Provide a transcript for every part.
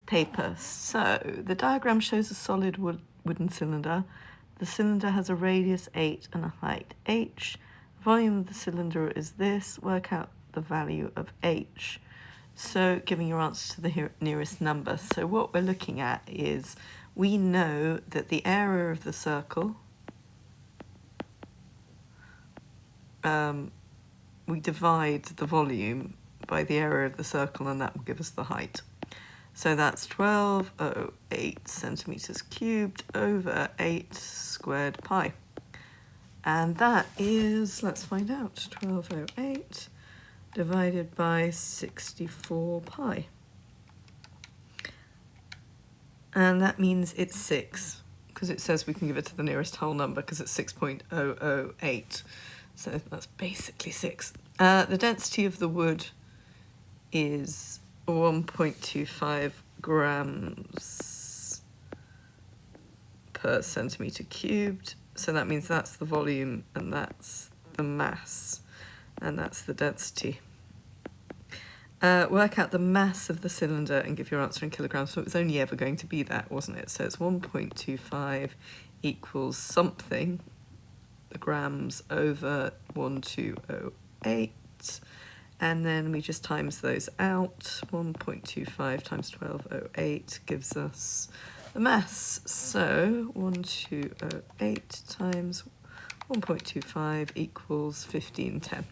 paper. So the diagram shows a solid wooden cylinder. The cylinder has a radius 8 and a height h. The volume of the cylinder is this. Work out the value of h. So giving your answer to the nearest number. So what we're looking at is we know that the area of the circle, we divide the volume by the area of the circle, and that will give us the height. So that's 1208 centimeters cubed over 8 squared pi. And that is, let's find out, 1208 divided by 64 pi. And that means it's 6, because it says we can give it to the nearest whole number because it's 6.008. So that's basically 6. The density of the wood is 1.25 grams per centimetre cubed. So that means that's the volume and that's the mass and that's the density. Work out the mass of the cylinder and give your answer in kilograms. So it was only ever going to be that, wasn't it? So it's 1.25 equals something, the grams over 1208. And then we just times those out. 1.25 times 1208 gives us the mass. So 1208 times 1.25 equals 1510.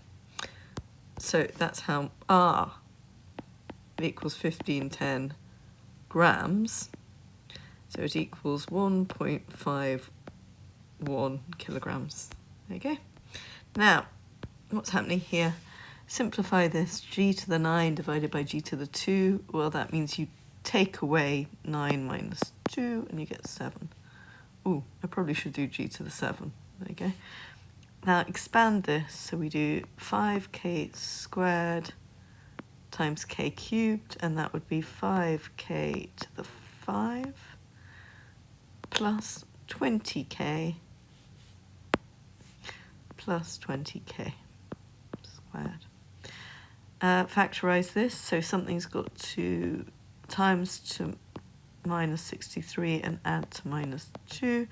So that's how R equals 1510 grams. So it equals 1.51 kilograms. There you go. Now, what's happening here? Simplify this, g to the 9 divided by g to the 2. Well, that means you take away 9 minus 2 and you get 7. Ooh, I probably should do g to the 7. There you go. Now expand this, so we do 5k squared times k cubed, and that would be 5k to the 5 plus 20k plus 20k squared. Factorize this, so something's got to times to minus 63 and add to minus 2.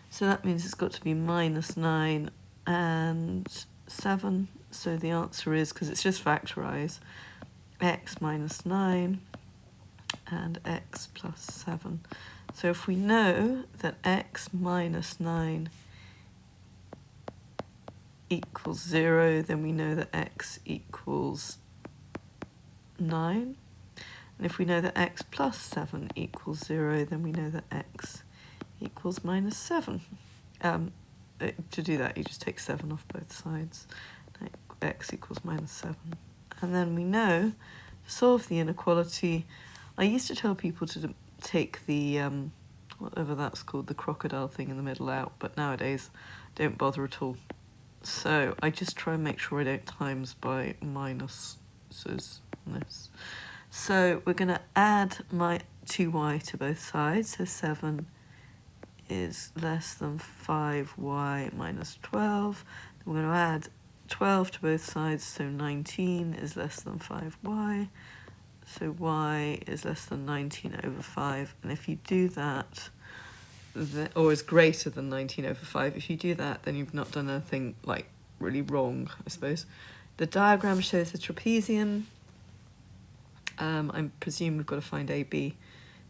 So that means it's got to be minus 9 and 7. So the answer is, because it's just factorize, x minus 9 and x plus 7. So if we know that x minus 9 equals 0, then we know that x equals 9. And if we know that x plus 7 equals 0, then we know that x equals minus 7. To do that, you just take 7 off both sides. X equals minus 7. And then we know, to solve the inequality, I used to tell people to take the, whatever that's called, the crocodile thing in the middle out, but nowadays don't bother at all. So I just try and make sure I don't times by minuses on this. So we're going to add my 2y to both sides, so 7 is less than 5y minus 12. Then we're going to add 12 to both sides, so 19 is less than 5y. So y is less than 19 over 5. And if you do that, or is greater than 19 over 5, if you do that, then you've not done anything like really wrong, I suppose. The diagram shows the trapezium. I presume we've got to find AB.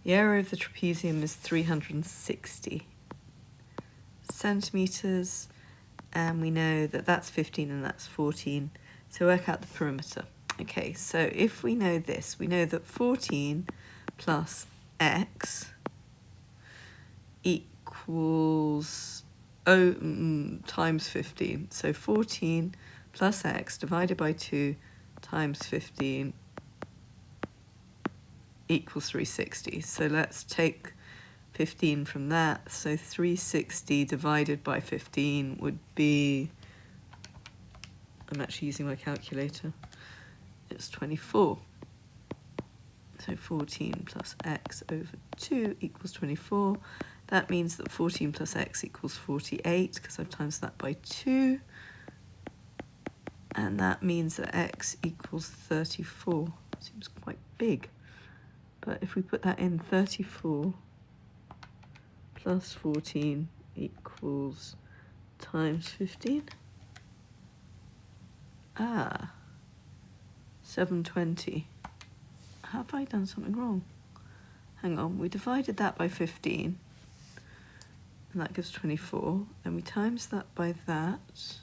The area of the trapezium is 360 centimeters, and we know that that's 15 and that's 14. So work out the perimeter. Okay, so if we know this, we know that 14 plus x equals times 15. So 14 plus x divided by 2 times 15 equals 360. So let's take 15 from that. So 360 divided by 15 would be, I'm actually using my calculator, it's 24. So 14 plus x over 2 equals 24. That means that 14 plus x equals 48, because I've times that by 2. And that means that x equals 34. Seems quite big. But if we put that in, 34 plus 14 equals times 15. 720. Have I done something wrong? Hang on, we divided that by 15, and that gives 24. Then we times that by that.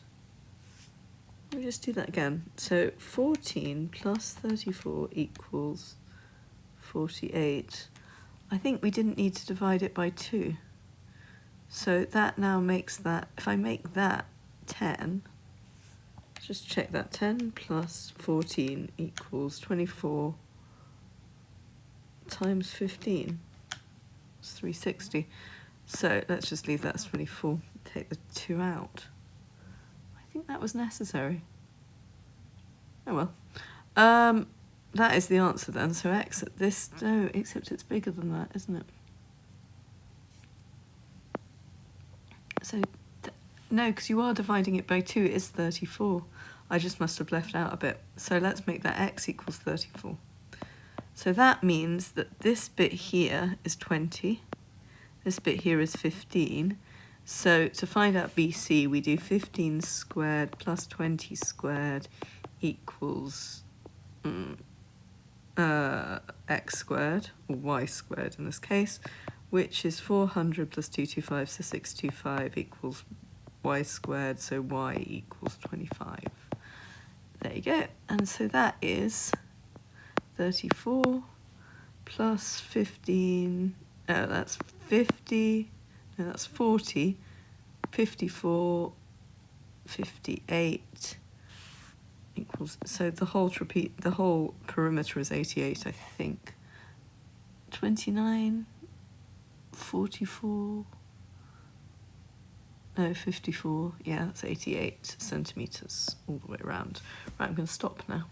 Let me just do that again. So 14 plus 34 equals 48. I think we didn't need to divide it by 2. So that now makes that, if I make that 10, just check that, 10 plus 14 equals 24 times 15. It's 360. So let's just leave that as 24. Take the 2 out. I think that was necessary. Oh well. That is the answer then. So x at this, no, except it's bigger than that, isn't it? So, no, because you are dividing it by 2, it is 34. I just must have left out a bit. So let's make that x equals 34. So that means that this bit here is 20. This bit here is 15. So to find out BC, we do 15 squared plus 20 squared equals x squared, or y squared in this case, which is 400 plus 225, so 625 equals y squared, so y equals 25. There you go. And so that is 34 plus 15, that's 50, no, that's 40, 54, 58 equals, so the whole perimeter is 88, I think. 29, 44, no, 54, yeah, that's 88 centimetres all the way around. Right, I'm going to stop now.